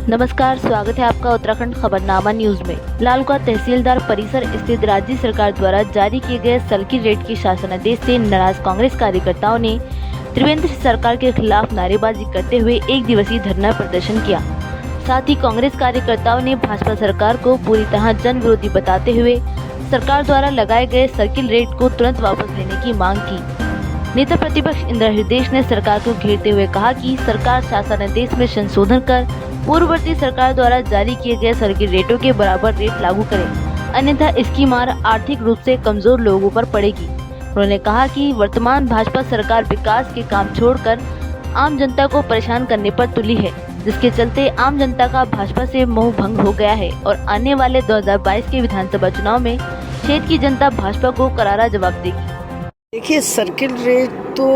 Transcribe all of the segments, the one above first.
नमस्कार, स्वागत है आपका उत्तराखंड खबरनामा न्यूज में। लालकुआं तहसीलदार परिसर स्थित राज्य सरकार द्वारा जारी किए गए सर्किल रेट के शासनादेश से नाराज कांग्रेस कार्यकर्ताओं ने त्रिवेंद्र सरकार के खिलाफ नारेबाजी करते हुए एक दिवसीय धरना प्रदर्शन किया। साथ ही कांग्रेस कार्यकर्ताओं ने भाजपा सरकार को पूरी तरह जन विरोधी बताते हुए सरकार द्वारा लगाए गए सर्किल रेट को तुरंत वापस लेने की मांग की। नेता प्रतिपक्ष इंदिरा हृदयेश ने सरकार को घेरते हुए कहा कि सरकार शासनादेश में संशोधन कर पूर्ववर्ती सरकार द्वारा जारी किए गए सर्किल रेटों के बराबर रेट लागू करे, अन्यथा इसकी मार आर्थिक रूप से कमजोर लोगों पर पड़ेगी। उन्होंने कहा कि वर्तमान भाजपा सरकार विकास के काम छोड़कर आम जनता को परेशान करने पर तुली है, जिसके चलते आम जनता का भाजपा से मोह भंग हो गया है और आने वाले 2022 के विधानसभा चुनाव में क्षेत्र की जनता भाजपा को करारा जवाब देगी। देखिए, सर्किल रेट तो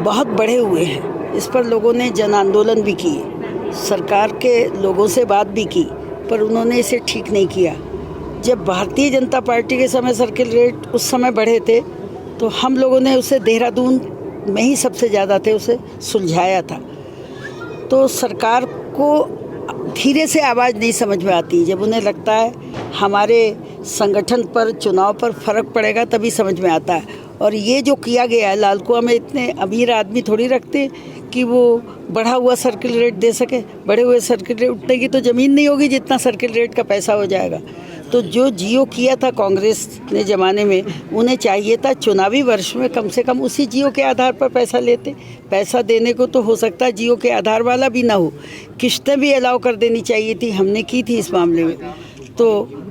बहुत बढ़े हुए हैं। इस पर लोगों ने जन आंदोलन भी किए, सरकार के लोगों से बात भी की, पर उन्होंने इसे ठीक नहीं किया। जब भारतीय जनता पार्टी के समय सर्किल रेट उस समय बढ़े थे तो हम लोगों ने उसे देहरादून में ही सबसे ज़्यादा थे उसे सुलझाया था। तो सरकार को धीरे से आवाज़ नहीं समझ में आती। जब उन्हें लगता है हमारे संगठन पर, चुनाव पर फर्क पड़ेगा, तभी समझ में आता है। और ये जो किया गया है, लालकुआं में इतने अमीर आदमी थोड़ी रखते कि वो बढ़ा हुआ सर्किल रेट दे सके। बढ़े हुए सर्किल रेट उठने की तो ज़मीन नहीं होगी जितना सर्किल रेट का पैसा हो जाएगा। तो जो जियो किया था कांग्रेस ने ज़माने में, उन्हें चाहिए था चुनावी वर्ष में कम से कम उसी जियो के आधार पर पैसा लेते। पैसा देने को तो हो सकता है जियो के आधार वाला भी ना हो, किस्तें भी अलाउ कर देनी चाहिए थी, हमने की थी इस मामले में। तो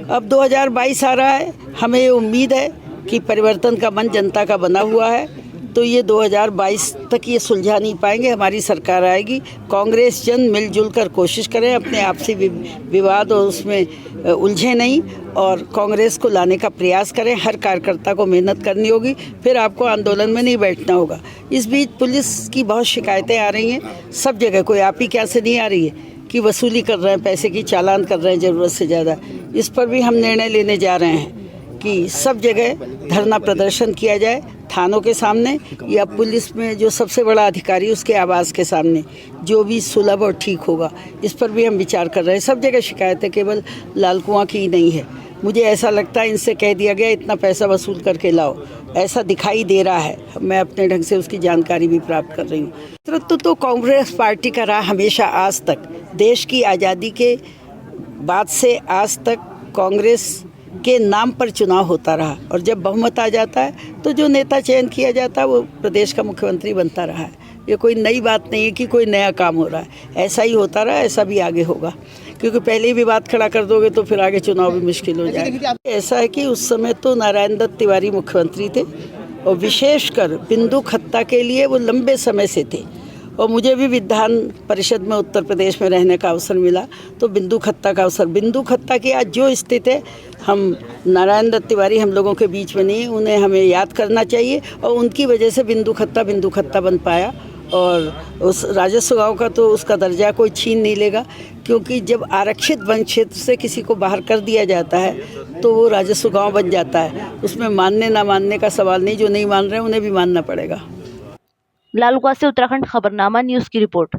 अब 2022 आ रहा है, हमें ये उम्मीद है कि परिवर्तन का मन जनता का बना हुआ है, तो ये 2022 तक ये सुलझा नहीं पाएंगे। हमारी सरकार आएगी, कांग्रेस जन मिलजुल कर कोशिश करें, अपने आपसी विवाद और उसमें उलझे नहीं और कांग्रेस को लाने का प्रयास करें। हर कार्यकर्ता को मेहनत करनी होगी, फिर आपको आंदोलन में नहीं बैठना होगा। इस बीच पुलिस की बहुत शिकायतें आ रही हैं सब जगह, कोई आप ही क्या से नहीं आ रही है कि वसूली कर रहे हैं, पैसे की चालान कर रहे हैं ज़रूरत से ज़्यादा। इस पर भी हम निर्णय लेने जा रहे हैं कि सब जगह धरना प्रदर्शन किया जाए, थानों के सामने या पुलिस में जो सबसे बड़ा अधिकारी उसके आवास के सामने, जो भी सुलभ और ठीक होगा। इस पर भी हम विचार कर रहे हैं। सब जगह शिकायतें केवल लालकुआं की ही नहीं है। मुझे ऐसा लगता है इनसे कह दिया गया इतना पैसा वसूल करके लाओ, ऐसा दिखाई दे रहा है। मैं अपने ढंग से उसकी जानकारी भी प्राप्त कर रही हूँ। नेतृत्व तो कांग्रेस पार्टी का रहा हमेशा, आज तक। देश की आज़ादी के बाद से आज तक कांग्रेस के नाम पर चुनाव होता रहा और जब बहुमत आ जाता है तो जो नेता चयन किया जाता है वो प्रदेश का मुख्यमंत्री बनता रहा है। ये कोई नई बात नहीं है कि कोई नया काम हो रहा है। ऐसा ही होता रहा, ऐसा भी आगे होगा, क्योंकि पहले ही विवाद खड़ा कर दोगे तो फिर आगे चुनाव भी मुश्किल हो जाएगा। ऐसा है कि उस समय तो नारायण दत्त तिवारी मुख्यमंत्री थे और विशेषकर बिंदु खत्ता के लिए वो लंबे समय से थे। और मुझे भी विधान परिषद में उत्तर प्रदेश में रहने का अवसर मिला, तो बिंदु खत्ता की आज जो स्थिति है, हम नारायण दत्त तिवारी हम लोगों के बीच में नहीं, उन्हें हमें याद करना चाहिए। और उनकी वजह से बिंदु खत्ता बन पाया और उस राजस्व गांव का तो उसका दर्जा कोई छीन नहीं लेगा, क्योंकि जब आरक्षित वन क्षेत्र से किसी को बाहर कर दिया जाता है तो वो राजस्व गांव बन जाता है। उसमें मानने ना मानने का सवाल नहीं, जो नहीं मान रहे हैं उन्हें भी मानना पड़ेगा। लालकुआं से उत्तराखंड खबरनामा न्यूज की रिपोर्ट।